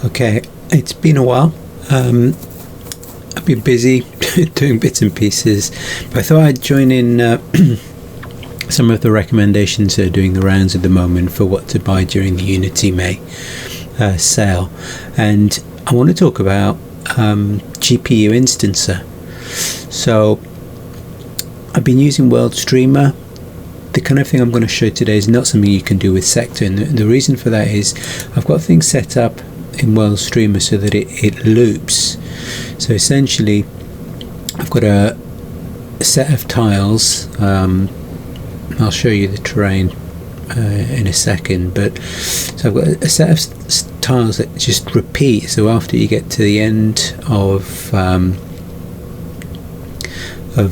Okay, it's been a while. I've been busy doing bits and pieces, but I thought I'd join in some of the recommendations that are doing the rounds at the moment for what to buy during the Unity May sale. And I want to talk about GPU Instancer. So I've been using World Streamer. The kind of thing I'm going to show today is not something you can do with Sector, and the reason for that is I've got things set up in World Streamer so that it loops. So essentially I've got a set of tiles. I'll show you the terrain in a second, but so I've got a set of tiles that just repeat. So after you get to the end of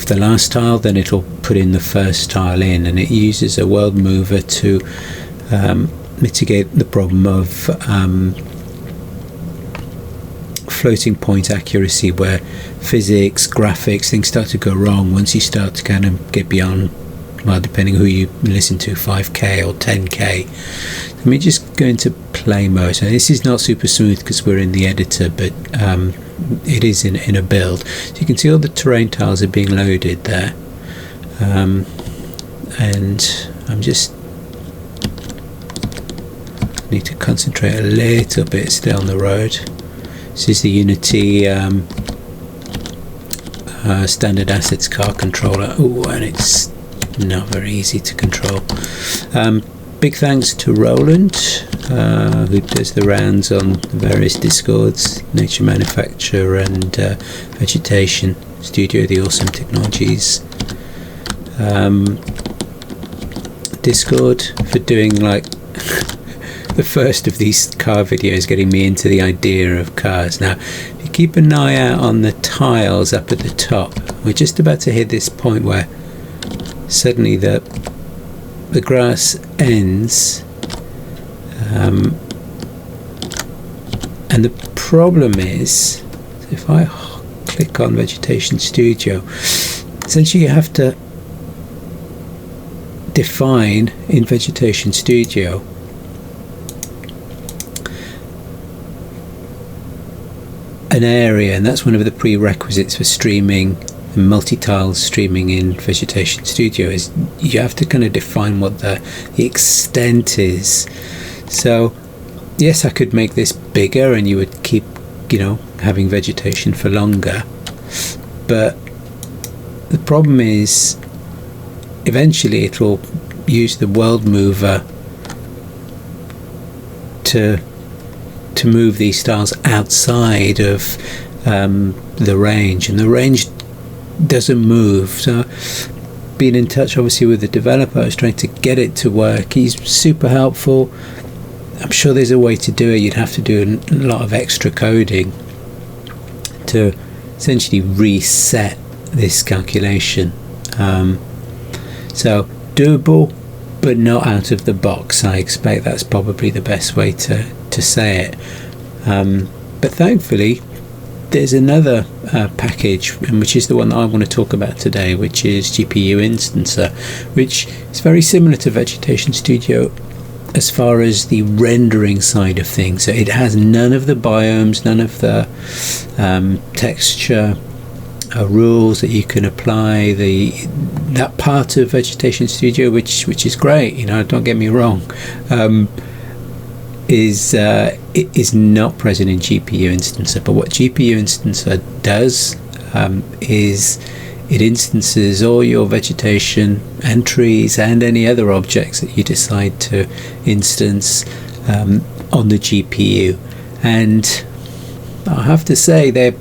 the last tile, then it'll put in the first tile in, and it uses a world mover to mitigate the problem of floating point accuracy, where physics, graphics, things start to go wrong once you start to kind of get beyond, well, depending who you listen to, 5k or 10k. Let me just go into play mode. So this is not super smooth because we're in the editor, but it is in a build. So you can see all the terrain tiles are being loaded there, and I'm just need to concentrate a little bit still on the road. This is the Unity standard assets car controller. Oh, and it's not very easy to control. Big thanks to Roland, who does the rounds on various Discords, Nature Manufacture and Vegetation Studio, the awesome technologies Discord, for doing like the first of these car videos, getting me into the idea of cars. Now, if you keep an eye out on the tiles up at the top, we're just about to hit this point where suddenly the grass ends, and the problem is, if I click on Vegetation Studio, essentially you have to define in Vegetation Studio an area, and that's one of the prerequisites for streaming and multi-tile streaming in Vegetation Studio, is you have to kind of define what the extent is. So yes, I could make this bigger and you would keep, having vegetation for longer, but the problem is eventually it will use the world mover to move these tiles outside of the range, and the range doesn't move. So being in touch obviously with the developer, I was trying to get it to work. He's super helpful. I'm sure there's a way to do it. You'd have to do a lot of extra coding to essentially reset this calculation. So doable, but not out of the box. I expect that's probably the best way to say it. But thankfully there's another package, which is the one that I want to talk about today, which is GPU Instancer, which is very similar to Vegetation Studio as far as the rendering side of things. So it has none of the biomes, none of the texture rules that you can apply. That part of Vegetation Studio, which is great, don't get me wrong, it is not present in GPU Instancer. But what GPU Instancer does is it instances all your vegetation entries and any other objects that you decide to instance on the GPU. And I have to say, they're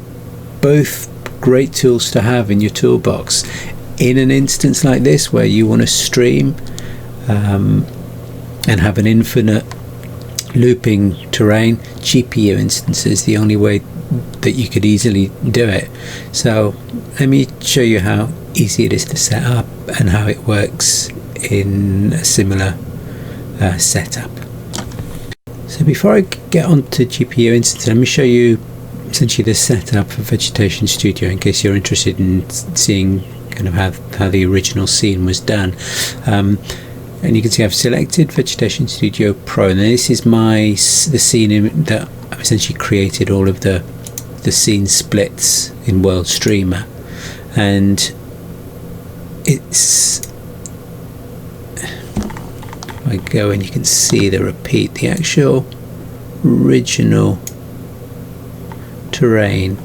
both great tools to have in your toolbox in an instance like this where you want to stream and have an infinite looping terrain. GPU instance is the only way that you could easily do it. So let me show you how easy it is to set up and how it works in a similar setup. So before I get on to GPU instance, let me show you essentially the setup for Vegetation Studio, in case you're interested in seeing kind of how the original scene was done. And you can see I've selected Vegetation Studio Pro, and this is the scene that I've essentially created all of the scene splits in World Streamer, and it's, I go and you can see the repeat, the actual original terrain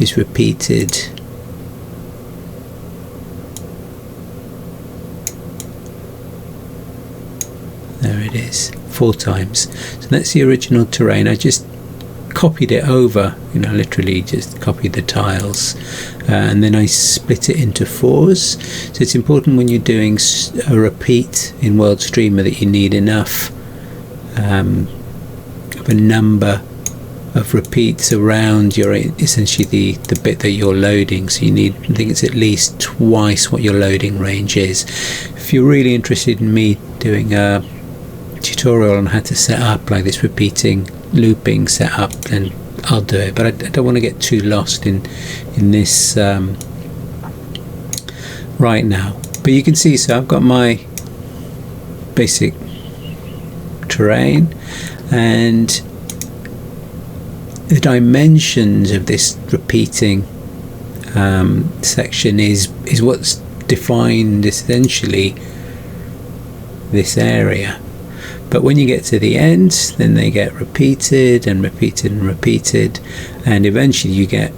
is repeated there it is 4 times. So that's the original terrain. I just copied it over, you know, literally just copied the tiles, and then I split it into 4s. So it's important when you're doing a repeat in World Streamer that you need enough of a number of repeats around your, essentially the bit that you're loading. So you need, I think it's at least twice what your loading range is. If you're really interested in me doing a tutorial on how to set up like this repeating looping setup, then I'll do it, but I don't want to get too lost in this right now. But you can see, so I've got my basic terrain, and the dimensions of this repeating section is what's defined essentially this area. But when you get to the end, then they get repeated and repeated and repeated, and eventually you get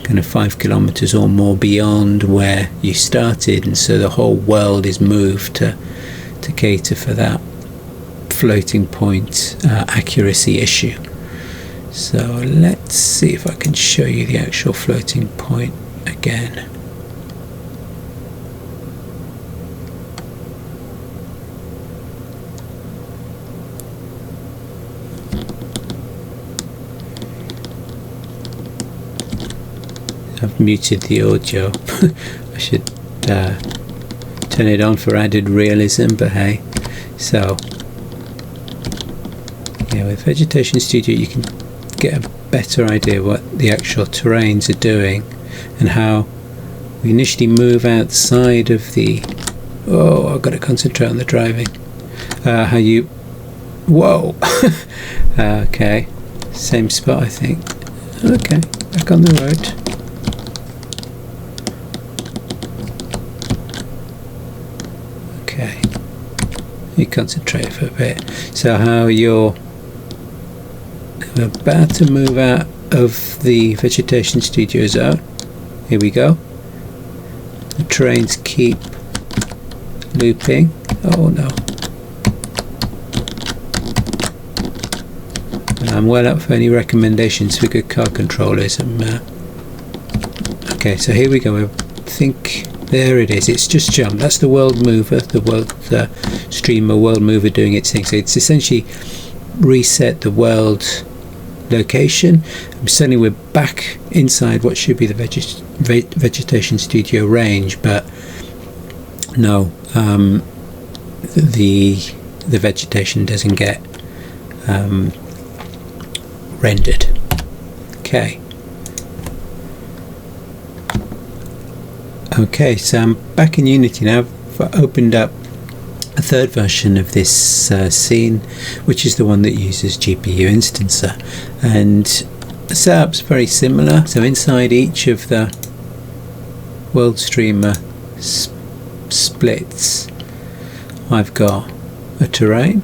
kind of 5 kilometers or more beyond where you started, and so the whole world is moved to cater for that floating point accuracy issue. So let's see if I can show you the actual floating point again. I've muted the audio. I should turn it on for added realism, but hey. So yeah, with Vegetation Studio you can get a better idea what the actual terrains are doing, and how we initially move outside of the, oh, I've got to concentrate on the driving, how you, whoa, okay, same spot I think, okay, back on the road. Okay, you concentrate for a bit. So how you're about to move out of the Vegetation Studio zone. Here we go. The terrains keep looping. Oh no. I'm well up for any recommendations for good car controllers. Okay, so here we go. I think there it is. It's just jumped. That's the world mover, the world streamer world mover doing its thing. So it's essentially reset the world location. Suddenly we're back inside what should be the Vegetation Studio range, but no, the vegetation doesn't get rendered. Okay. Okay, so I'm back in Unity now. I've opened up a third version of this scene, which is the one that uses GPU Instancer, and the setup's very similar. So inside each of the world streamer splits I've got a terrain.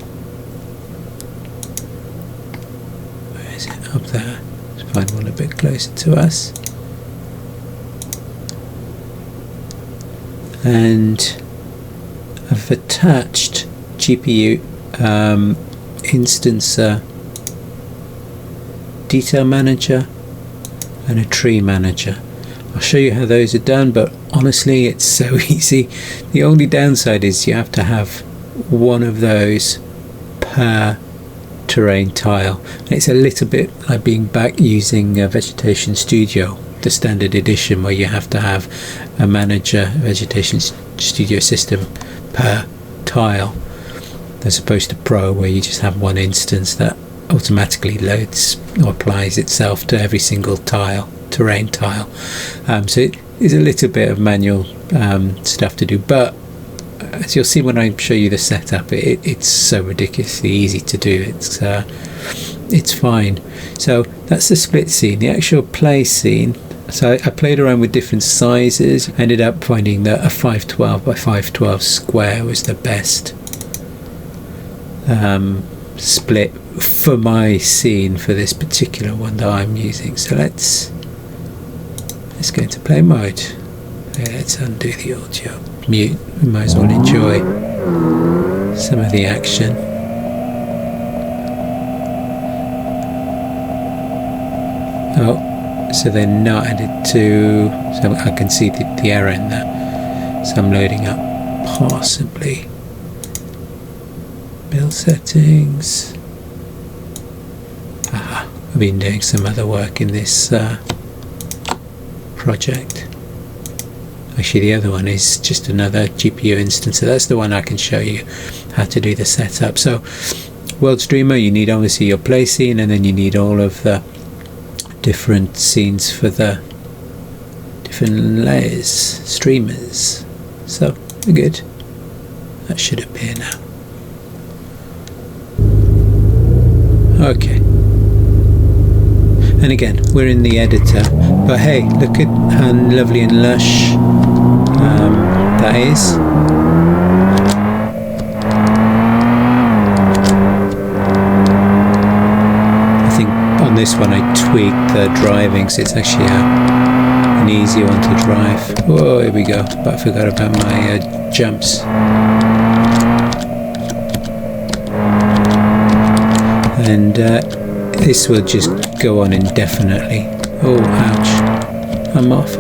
Where is it? Up there. Let's find one a bit closer to us. And I've attached GPU Instancer Detail Manager and a Tree Manager. I'll show you how those are done, but honestly it's so easy. The only downside is you have to have one of those per terrain tile. It's a little bit like being back using Vegetation Studio, the standard edition, where you have to have a manager, Vegetation Studio system per tile, as opposed to Pro, where you just have one instance that automatically loads or applies itself to every single tile, terrain tile. So it is a little bit of manual stuff to do, but as you'll see when I show you the setup, it's so ridiculously easy to do. it's fine. So that's the split scene. The actual play scene, so I played around with different sizes, ended up finding that a 512 by 512 square was the best split for my scene for this particular one that I'm using. So let's go into play mode. Let's undo the audio, mute. We might as well enjoy some of the action. Oh, so they're not added to, so I can see the error in that. So I'm loading up possibly build settings. I've been doing some other work in this project. Actually, the other one is just another GPU instance, so that's the one I can show you how to do the setup. So World Streamer, you need obviously your play scene, and then you need all of the different scenes for the different layers, streamers. So we're good. That should appear now. Okay. And again, we're in the editor, but hey, look at how lovely and lush that is. I think on this one I tweaked the driving, so it's actually an easier one to drive. Oh, here we go, but I forgot about my jumps. And this will just go on indefinitely. Oh, ouch. I'm off.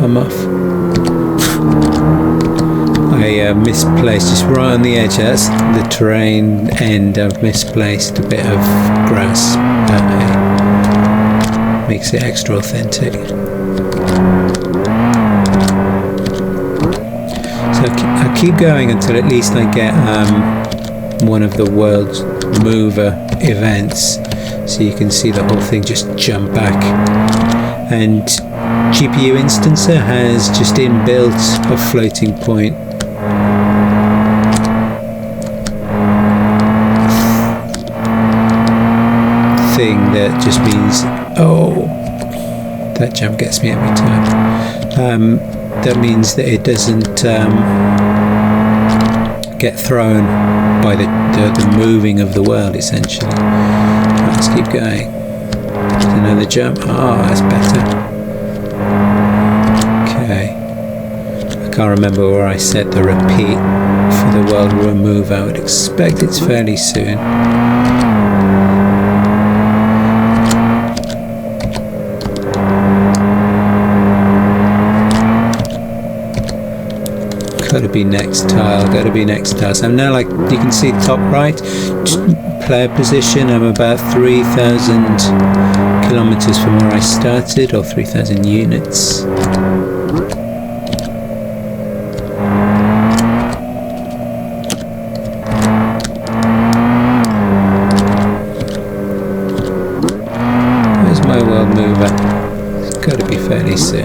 I misplaced, just right on the edge. That's the terrain end. I've misplaced a bit of grass. Makes it extra authentic. So I'll keep going until at least I get one of the world's mover events, so you can see the whole thing just jump back. And GPU Instancer has just inbuilt a floating point thing that just means, oh, that jump gets me every time. That means that it doesn't get thrown by the moving of the world, essentially. Let's keep going. There's another jump. Oh, that's better. Okay. I can't remember where I set the repeat for the world remove. I would expect it's fairly soon. Gotta be next tile, So I'm now, like you can see top right, player position. I'm about 3,000 kilometers from where I started, or 3,000 units. Where's my world mover? It's gotta be fairly soon.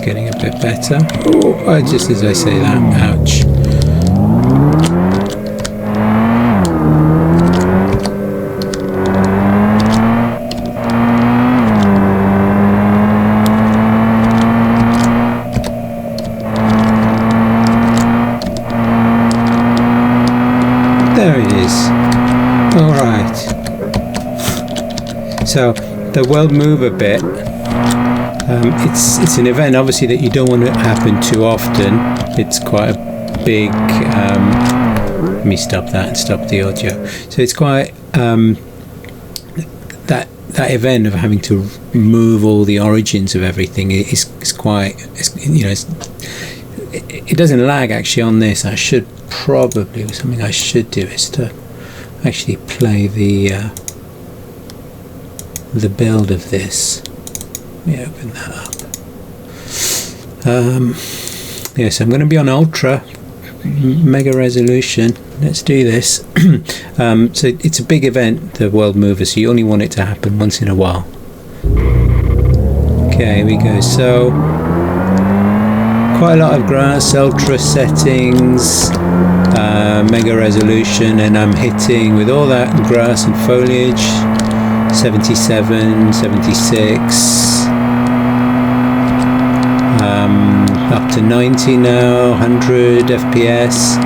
Getting a bit better. Oh, just as I say that, ouch. There it is. All right. So the world mover bit. It's an event obviously that you don't want to happen too often. It's quite a big let me stop that and stop the audio. So it's quite that event of having to move all the origins of everything is quite, it doesn't lag actually on this. I should probably, something I should do is to actually play the build of this. Let me open that up. Yes, I'm going to be on ultra mega resolution. Let's do this. So it's a big event, the World Mover, so you only want it to happen once in a while. Okay, here we go. So quite a lot of grass, ultra settings, mega resolution, and I'm hitting with all that grass and foliage 77, 76, up to 90 now, 100 FPS.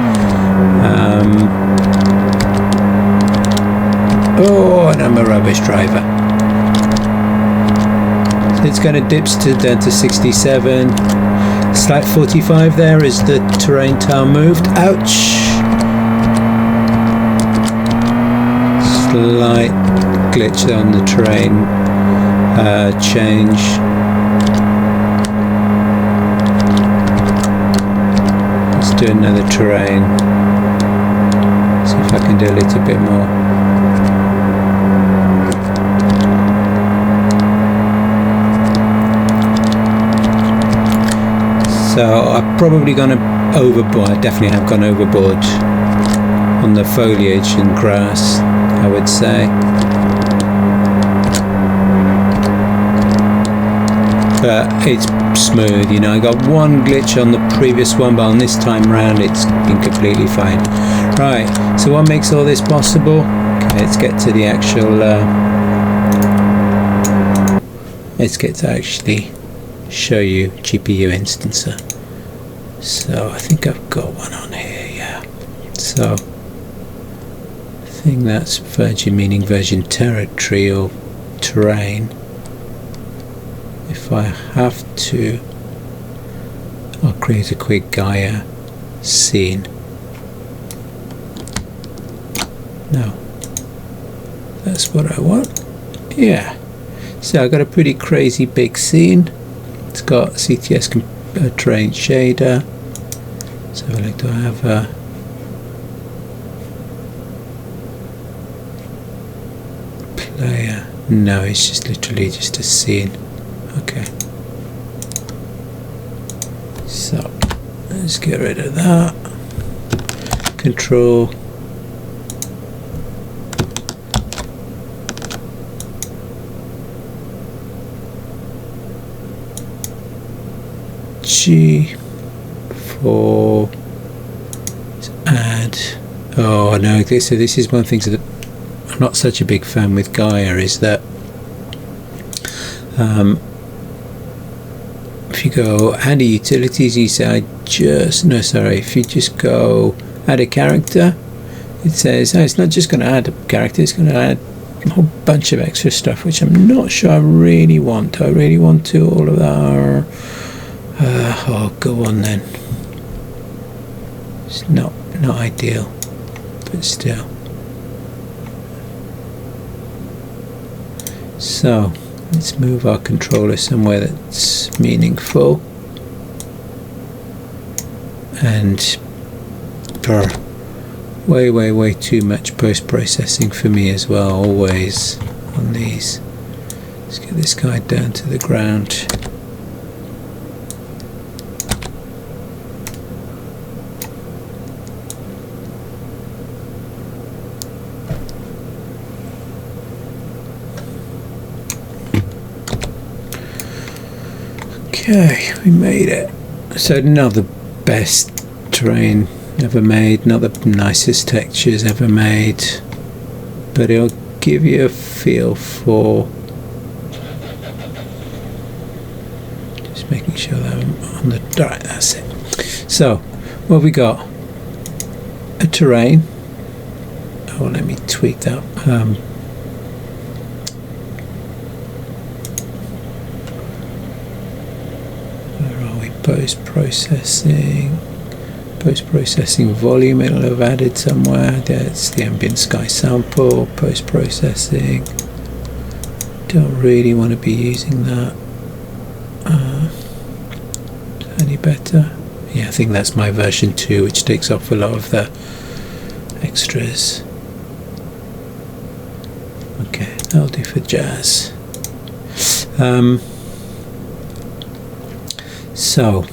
Oh, and I'm a rubbish driver. It's going to dip down to 67. Slight 45 there as the terrain tile moved. Ouch! Slight glitch on the terrain change. Let's do another terrain. See if I can do a little bit more. So I've probably gone overboard. I definitely have gone overboard on the foliage and grass, I would say. But it's smooth, you know. I got one glitch on the previous one, but on this time round it's been completely fine. Right, so what makes all this possible? Okay, let's get to the actual let's get to actually show you GPU Instancer. So I think I've got one on here, yeah. So I think that's virgin, meaning virgin territory or terrain. If I have to, I'll create a quick Gaia scene. No, that's what I want. Yeah, so I've got a pretty crazy big scene. It's got CTS terrain shader. So like, do I have a player? No, it's just literally just a scene. Okay, so let's get rid of that. Control G for add. Oh no, so this is one thing that I'm not such a big fan with Gaia, is that if you go add a utilities, you say if you just go add a character, it says it's not just going to add a character, it's going to add a whole bunch of extra stuff, which I'm not sure I really want. Do I really want to all of that? Oh, go on then. It's not ideal, but still. So let's move our controller somewhere that's meaningful, and way too much post-processing for me as well, always on these. Let's get this guy down to the ground. Okay, we made it. So not the best terrain ever made, not the nicest textures ever made, but it'll give you a feel for, just making sure that I'm on the right, that's it. So what have we got? A terrain. Oh, let me tweak that. Post-processing volume, it'll have added somewhere. That's the ambient sky sample. Post-processing, don't really want to be using that. Any better? Yeah, I think that's my version 2, which takes off a lot of the extras. Okay, that'll do for jazz. So,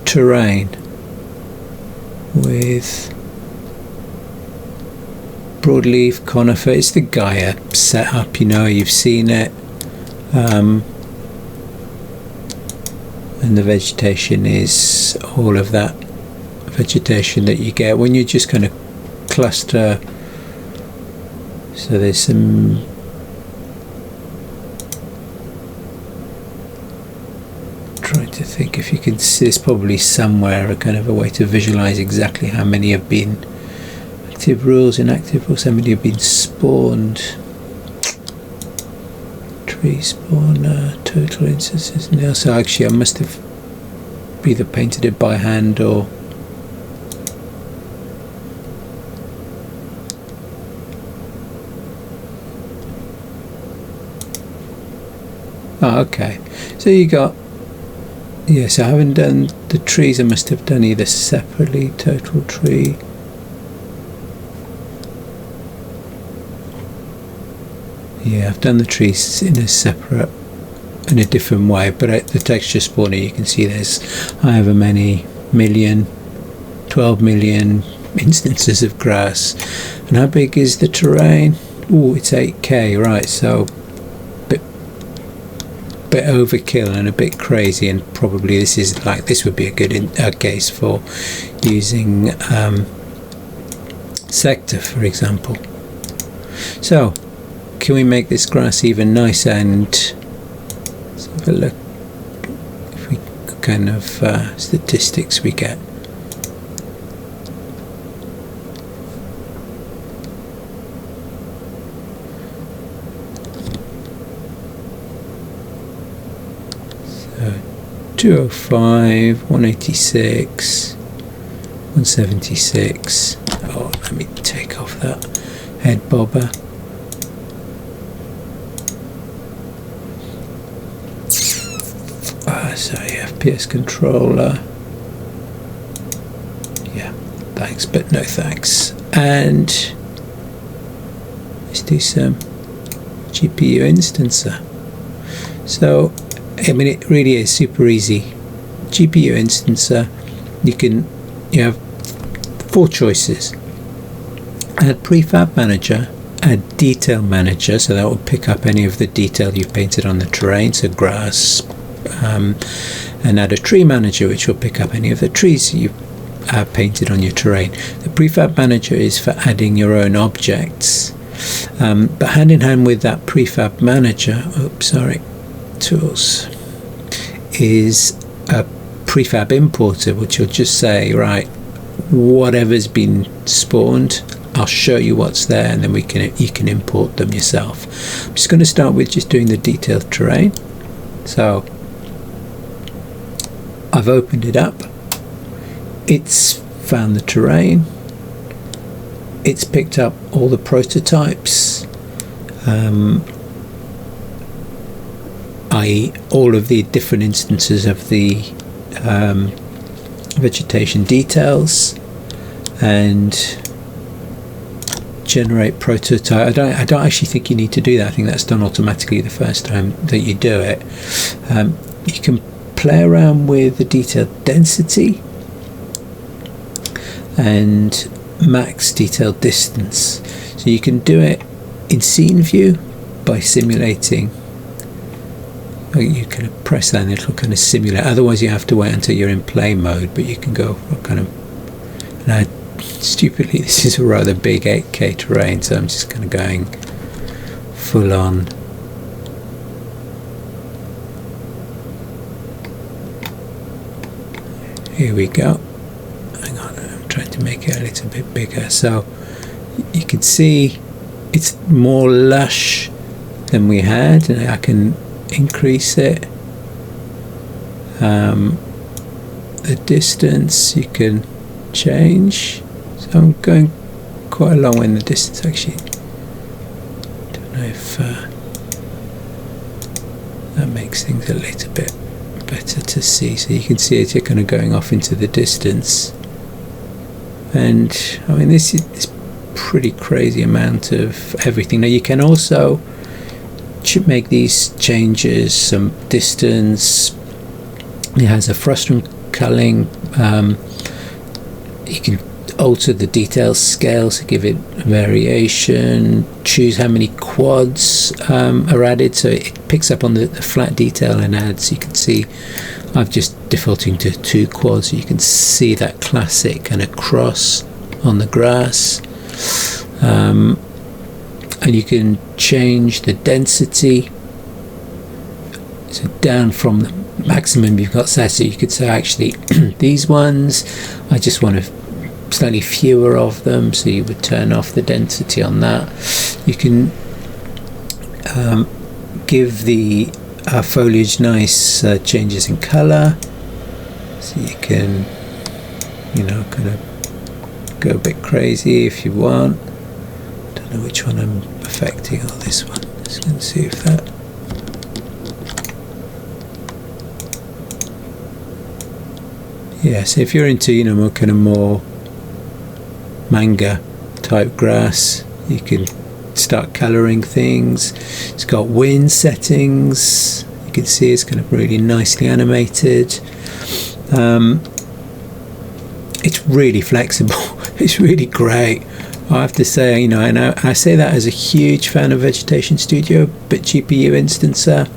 terrain with broadleaf conifer. It's the Gaia setup, you know, you've seen it. And the vegetation is all of that vegetation that you get when you just kind of cluster. So there's some trying to think if you can see, there's probably somewhere a kind of a way to visualize exactly how many have been active rules, inactive rules, how many have been spawned. Tree spawner, total instances now. So actually I must have either painted it by hand or okay, so you got, yes, I haven't done the trees. I must have done either separately, total tree. Yeah, I've done the trees in a separate, in a different way, but at the texture spawner you can see there's however many million, 12 million instances of grass. And how big is the terrain? Oh, it's 8K, right, so bit overkill and a bit crazy, and probably this is like, this would be a good case for using sector, for example. So can we make this grass even nicer? And let's have a look if we kind of statistics we get. So 205, 186, 176. Oh, let me take off that head bobber. Sorry, FPS controller. Yeah, thanks, but no thanks. And let's do some GPU instancer. So, I mean, it really is super easy. GPU instancer, you have 4 choices. Add Prefab Manager, add Detail Manager, so that will pick up any of the detail you've painted on the terrain, so grass, and add a Tree Manager, which will pick up any of the trees you've painted on your terrain. The Prefab Manager is for adding your own objects, but hand in hand with that Prefab Manager, tools, is a Prefab Importer, which will just say, right, whatever's been spawned, I'll show you what's there, and then you can import them yourself. I'm just going to start with just doing the detailed terrain. So I've opened it up, it's found the terrain, it's picked up all the prototypes, i.e. all of the different instances of the vegetation details, and generate prototype. I don't actually think you need to do that. I think that's done automatically the first time that you do it. You can play around with the detail density and max detail distance. So you can do it in scene view by simulating. You can press that and it'll kind of simulate. Otherwise you have to wait until you're in play mode, but you can go kind of, and stupidly, this is a rather big 8K terrain, so I'm just kind of going full on. Here we go. Hang on, I'm trying to make it a little bit bigger. So you can see it's more lush than we had, and I can increase it. The distance you can change. So I'm going quite a long way in the distance actually. Don't know if that makes things a little bit better to see. So you can see it kind of going off into the distance. And I mean, this is pretty crazy amount of everything. Now you can also make these changes, some distance. It has a frustum culling. You can alter the detail scale to give it variation, choose how many quads are added, so it picks up on the flat detail and adds. You can see I've just defaulting to 2 quads, so you can see that classic kind of cross on the grass. And you can change the density, so down from the maximum you've got set. So you could say, actually these ones I just want to slightly fewer of them, so you would turn off the density on that. You can give the foliage nice changes in color, so you can, you know, kind of go a bit crazy if you want. Don't know which one I'm affecting, or this one. Let's go and see if that. Yeah, so if you're into, you know, more manga type grass, you can start coloring things. It's got wind settings. You can see it's kind of really nicely animated. It's really flexible. It's really great. I have to say, you know, and I say that as a huge fan of Vegetation Studio, but GPU Instancer,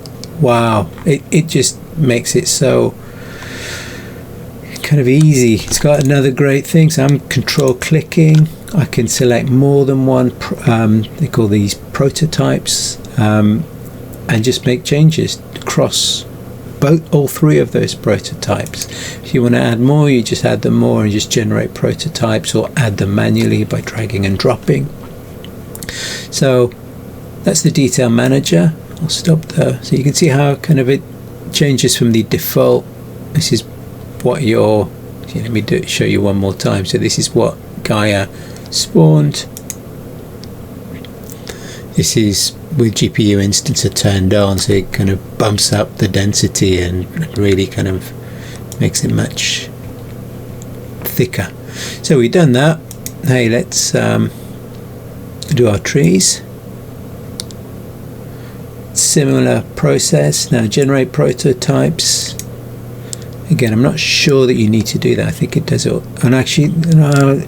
wow, it just makes it so kind of easy. It's got another great thing, so I'm control clicking. I can select more than one, they call these prototypes, and just make changes across all 3 of those prototypes. If you want to add more, you just add them more and just generate prototypes, or add them manually by dragging and dropping. So that's the detail manager. I'll stop there. So you can see how kind of it changes from the default. This is what your, let me show you one more time. So this is what Gaia spawned. This is with GPU Instancer turned on, so it kind of bumps up the density and really kind of makes it much thicker. So we've done that. Hey, let's do our trees. Similar process. Now generate prototypes. Again, I'm not sure that you need to do that. I think it does it, and actually, no,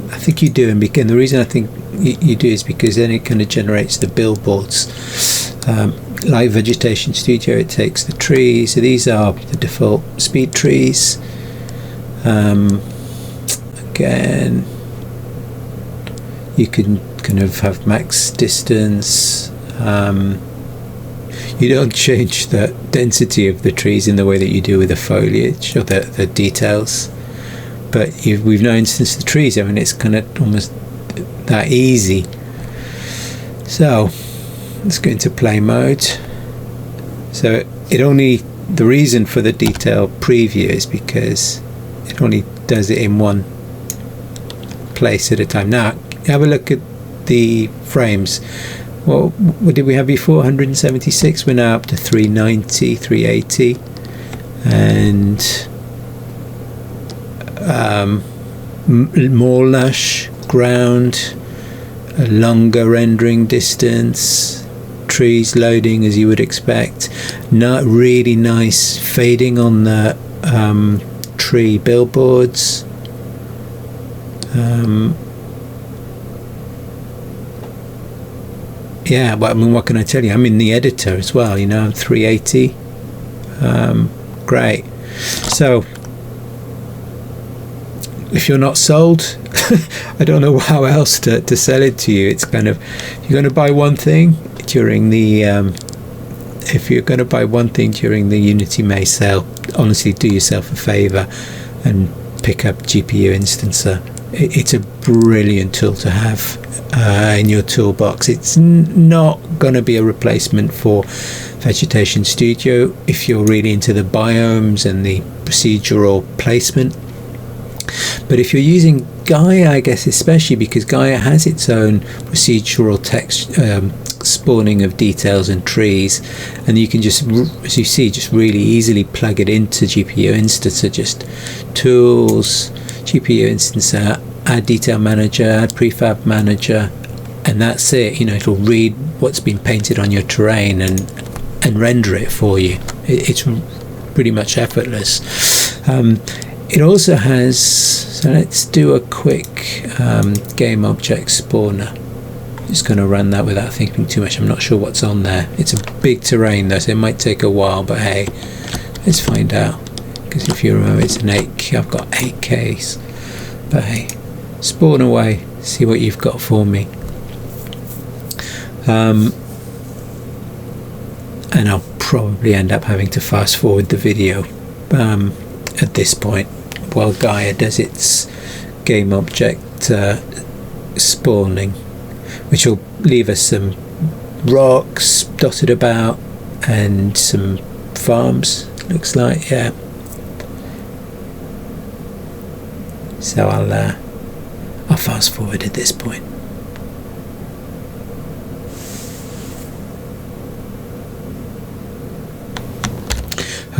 I think you do. And the reason I think you do is because then it kind of generates the billboards. Like Vegetation Studio, it takes the trees. So these are the default speed trees. Again, you can kind of have max distance. You don't change the density of the trees in the way that you do with the foliage or the details, but we've now instanced the trees. I mean, it's kind of almost that easy. So let's go into play mode. So the reason for the detail preview is because it only does it in one place at a time. Now have a look at the frames. Well, what did we have before? 176. We're now up to 390, 380, and more lush ground, a longer rendering distance, trees loading as you would expect. Not really nice fading on the tree billboards. Yeah, but I mean, what can I tell you? I'm in the editor as well, you know, 380. Great. So if you're not sold, I don't know how else to sell it to you. It's kind of, you're going to buy one thing during the if you're going to buy one thing during the Unity May sale, honestly do yourself a favor and pick up GPU Instancer. It's a brilliant tool to have in your toolbox. It's not going to be a replacement for Vegetation Studio if you're really into the biomes and the procedural placement. But if you're using Gaia, I guess especially because Gaia has its own procedural text spawning of details and trees, and you can just, as you see, just really easily plug it into GPU Instancer. Just tools, GPU Instancer, add detail manager, add prefab manager, and that's it. You know, it'll read what's been painted on your terrain and render it for you. It's pretty much effortless. It also has, so let's do a quick GameObject spawner. Just going to run that without thinking too much. I'm not sure what's on there. It's a big terrain though, so it might take a while, but hey, let's find out. Because if you remember, it's an 8K. I've got 8Ks, but hey, spawn away, see what you've got for me. And I'll probably end up having to fast forward the video at this point while Gaia does its GameObject spawning, which will leave us some rocks dotted about and some farms, looks like. Yeah, so I'll fast forward at this point.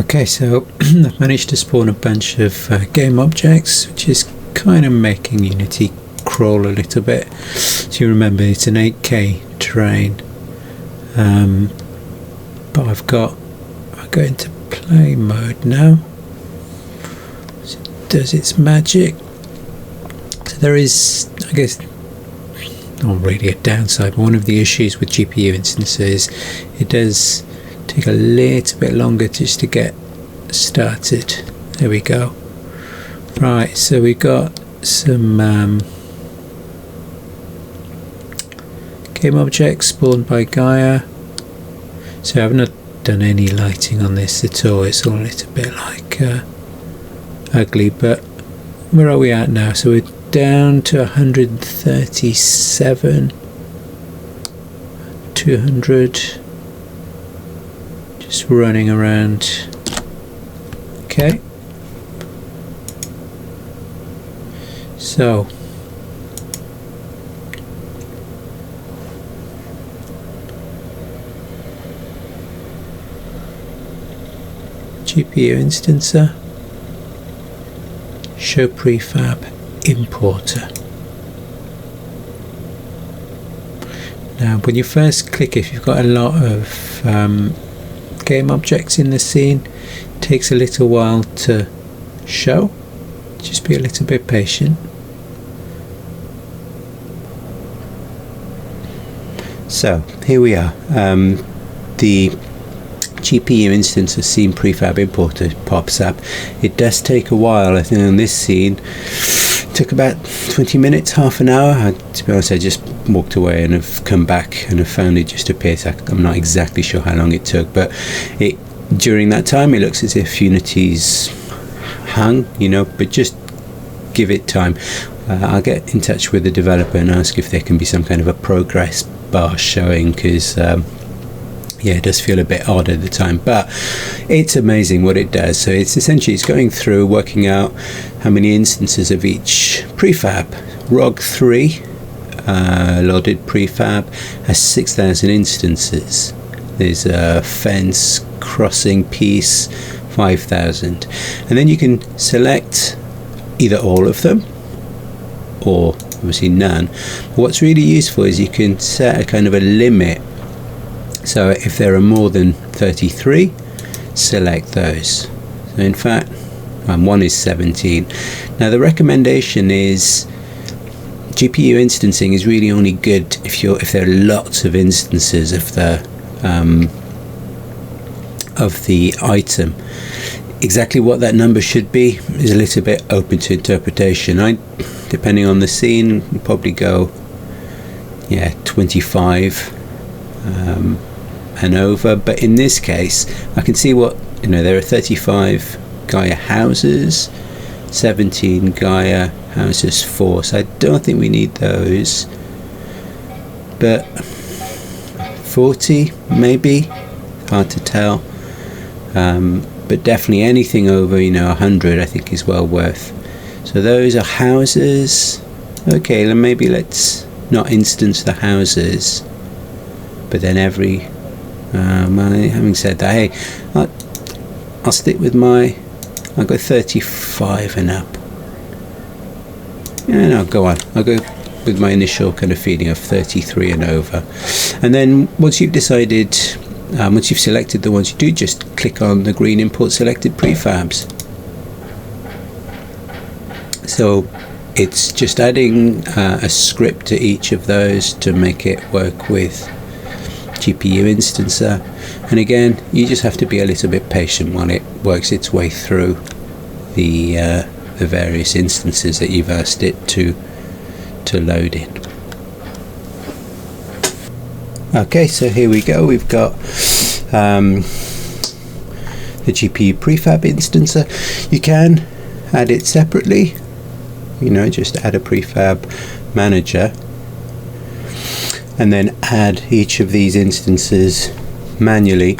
Okay, so I've managed to spawn a bunch of game objects, which is kind of making Unity crawl a little bit. So you remember, it's an 8K terrain, but I've got, I go into play mode now, so it does its magic. So there is, I guess, not really a downside, but one of the issues with GPU instances, it does take a little bit longer just to get started. There we go. Right, so we got some game objects spawned by Gaia. So I've not done any lighting on this at all. It's all a little bit like ugly, but where are we at now? So we're down to 137, 200, just running around. Okay, so GPU Instancer, show prefab importer. Now when you first click, if you've got a lot of game objects in the scene, it takes a little while to show. Just be a little bit patient. So here we are. The GPU instance of scene prefab importer pops up. It does take a while. I think on this scene it took about 20 minutes, half an hour. To be honest, I just walked away and have come back and have found it just appeared. I'm not exactly sure how long it took, but during that time it looks as if Unity's hung, you know, but just give it time. I'll get in touch with the developer and ask if there can be some kind of a progress bar showing, because yeah, it does feel a bit odd at the time, but it's amazing what it does. So it's essentially, it's going through, working out how many instances of each prefab. ROG3 loaded prefab has 6,000 instances. There's a fence crossing piece, 5,000, and then you can select either all of them or obviously none. But what's really useful is you can set a kind of a limit. So if there are more than 33, select those. So in fact, one is 17. Now the recommendation is GPU instancing is really only good if there are lots of instances of the item. Exactly what that number should be is a little bit open to interpretation. Depending on the scene, probably go 25 and over, but in this case I can see what, you know, there are 35 Gaia houses, 17 Gaia houses 4, so I don't think we need those, but 40 maybe, hard to tell, but definitely anything over 100 I think is well worth. So those are houses. Okay, then maybe let's not instance the houses, but then having said that, hey, I'll stick with I'll go 35 and up. Yeah, no, go on. I'll go with my initial kind of feeling of 33 and over. And then once you've decided, once you've selected the ones you do, just click on the green import selected prefabs. So it's just adding a script to each of those to make it work with GPU Instancer. And again, you just have to be a little bit patient while it works its way through the various instances that you've asked it to load in. Okay, so here we go. We've got the GPU prefab instancer. You can add it separately, just add a prefab manager and then add each of these instances manually.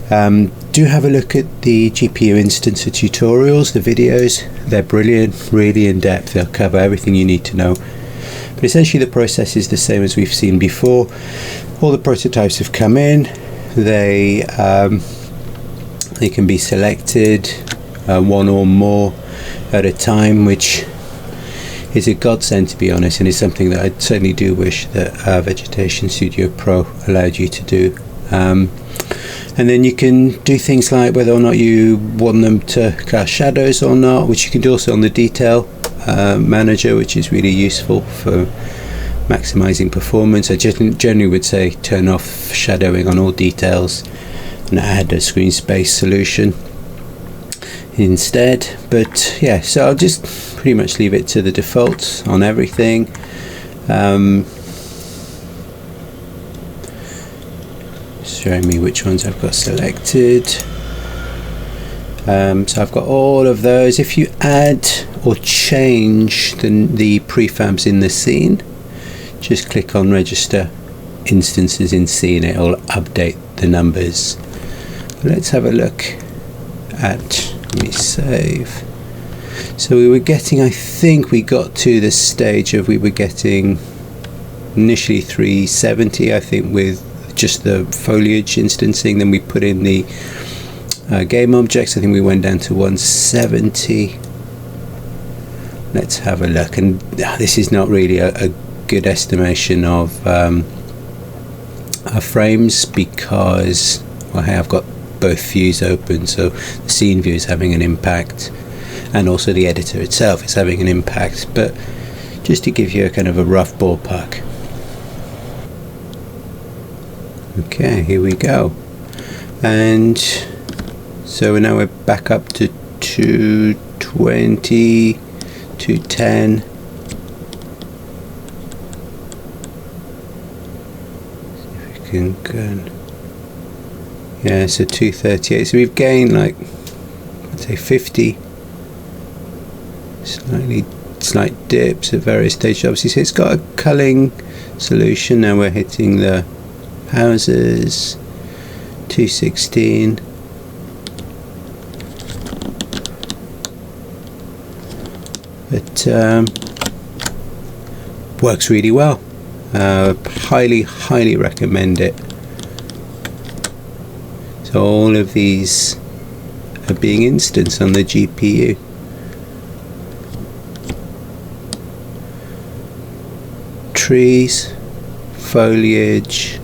Do have a look at the GPU Instancer tutorials, the videos. They're brilliant, really in depth. They'll cover everything you need to know. But essentially the process is the same as we've seen before. All the prototypes have come in. They can be selected one or more at a time, which is a godsend, to be honest, and is something that I certainly do wish that VegetationStudio Pro allowed you to do. And then you can do things like whether or not you want them to cast shadows or not, which you can do also on the detail manager, which is really useful for maximizing performance. I generally would say turn off shadowing on all details and add a screen space solution instead. But yeah, so I'll just pretty much leave it to the defaults on everything. Showing me which ones I've got selected. So I've got all of those. If you add or change the prefabs in the scene, just click on register instances in scene. It'll update the numbers. Let's have a look at, let me save. So we were getting, I think we got to the stage of we were getting initially 370, I think, with just the foliage instancing. Then we put in the GameObjects. I think we went down to 170. Let's have a look. And this is not really a good estimation of frames, because hey, I've got both views open, so the scene view is having an impact and also the editor itself is having an impact, but just to give you a kind of a rough ballpark. Okay, here we go. And so now we're back up to 220, 210. If we can go, yeah, so 238. So we've gained like, I'd say 50 slight dips at various stages. Obviously, so it's got a culling solution. Now we're hitting the houses, 216. But works really well. Highly recommend it. So all of these are being instanced on the GPU. Trees, foliage,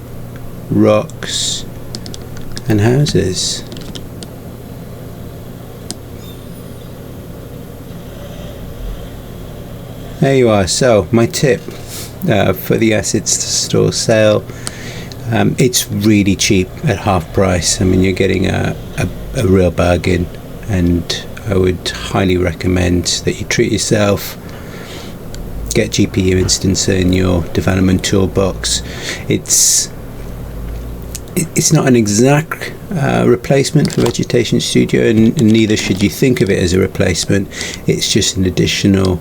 rocks and houses. There you are. So my tip for the assets to store sale, it's really cheap at half price. I mean, you're getting a real bargain, and I would highly recommend that you treat yourself. Get GPU Instancer in your development toolbox. It's not an exact replacement for Vegetation Studio, and neither should you think of it as a replacement. It's just an additional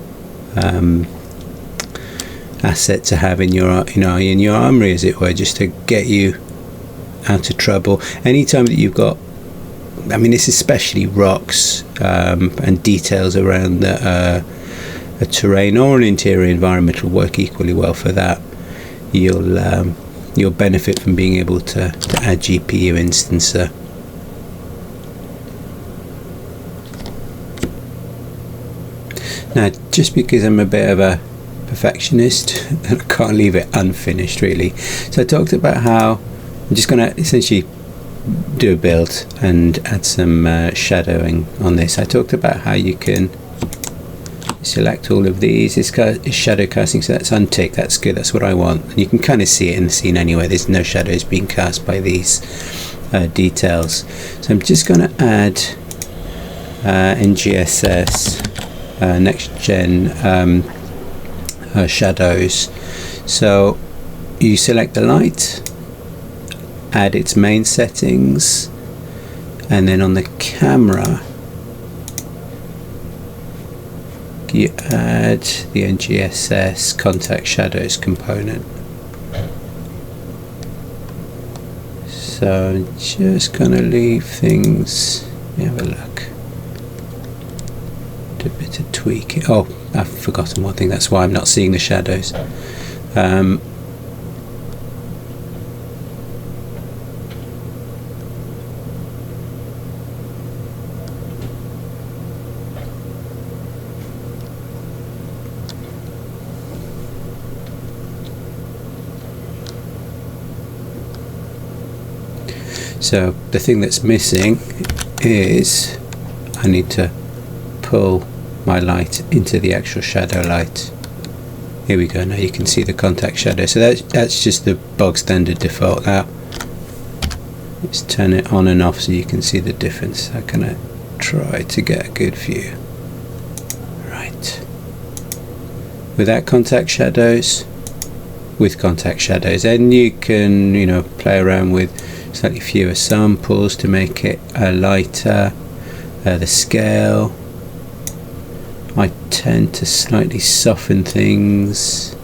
asset to have in your armory, as it were, just to get you out of trouble. Anytime that you've got, I mean, it's especially rocks and details around a terrain or an interior environment will work equally well for that. You'll you'll benefit from being able to add GPU instancer. Now, just because I'm a bit of a perfectionist, I can't leave it unfinished really. So I talked about how I'm just going to essentially do a build and add some shadowing on this. I talked about how you can select all of these. It's shadow casting, so that's unticked. That's good. That's what I want. And you can kind of see it in the scene anyway. There's no shadows being cast by these details. So I'm just going to add NGSS next gen shadows. So you select the light, add its main settings, and then on the camera you add the NGSS contact shadows component. So I'm just gonna leave things, have a look, do a bit of tweaking. Oh, I've forgotten one thing, that's why I'm not seeing the shadows. So the thing that's missing is I need to pull my light into the actual shadow light. Here we go, now you can see the contact shadow. So that's just the bog standard default. Now let's turn it on and off so you can see the difference. I'm gonna try to get a good view. Right, without contact shadows, with contact shadows, and you can, you know, play around with slightly fewer samples to make it lighter. The scale, I tend to slightly soften things,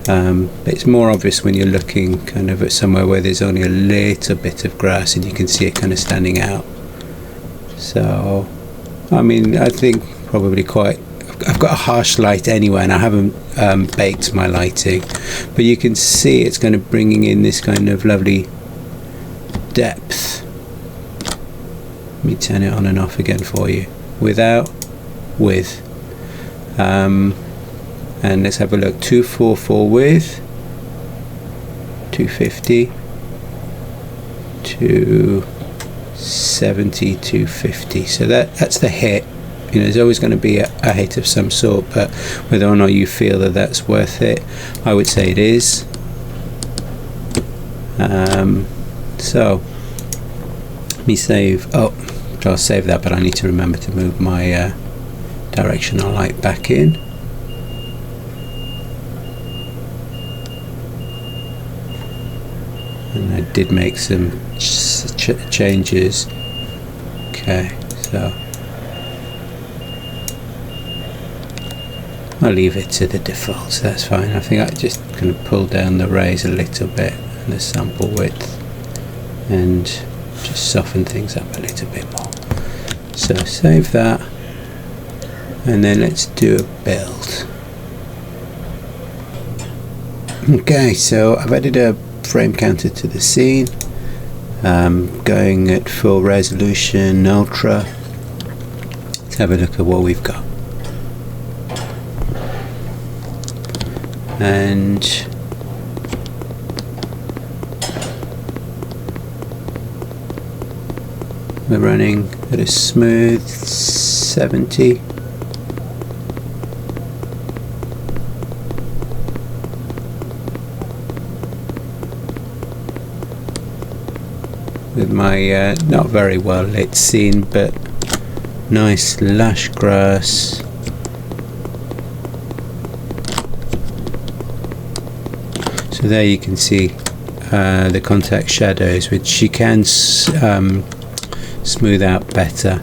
but it's more obvious when you're looking kind of at somewhere where there's only a little bit of grass and you can see it kind of standing out. So I mean, I think probably quite, I've got a harsh light anyway, and I haven't baked my lighting, but you can see it's kind of bringing in this kind of lovely depth. Let me turn it on and off again for you. Without, with, and let's have a look. 244 with, 250, 270, 250. So that's the hit. You know, there's always going to be a hit of some sort, but whether or not you feel that that's worth it, I would say it is. So let me save. Oh, I'll save that, but I need to remember to move my directional light back in. And I did make some changes. Okay, so I'll leave it to the default, so that's fine. I think I just going to pull down the rays a little bit and the sample width and just soften things up a little bit more. So save that, and then let's do a build. Okay, so I've added a frame counter to the scene, going at full resolution, ultra. Let's have a look at what we've got. And we're running at a smooth 70. With my not very well lit scene, but nice lush grass. So there you can see the contact shadows, which you can smooth out better.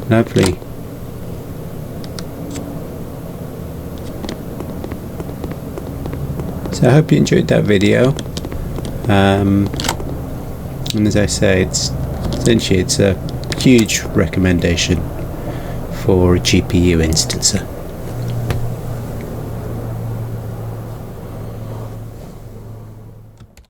Lovely. So I hope you enjoyed that video. And as I say, it's essentially it's a huge recommendation for a GPU instancer.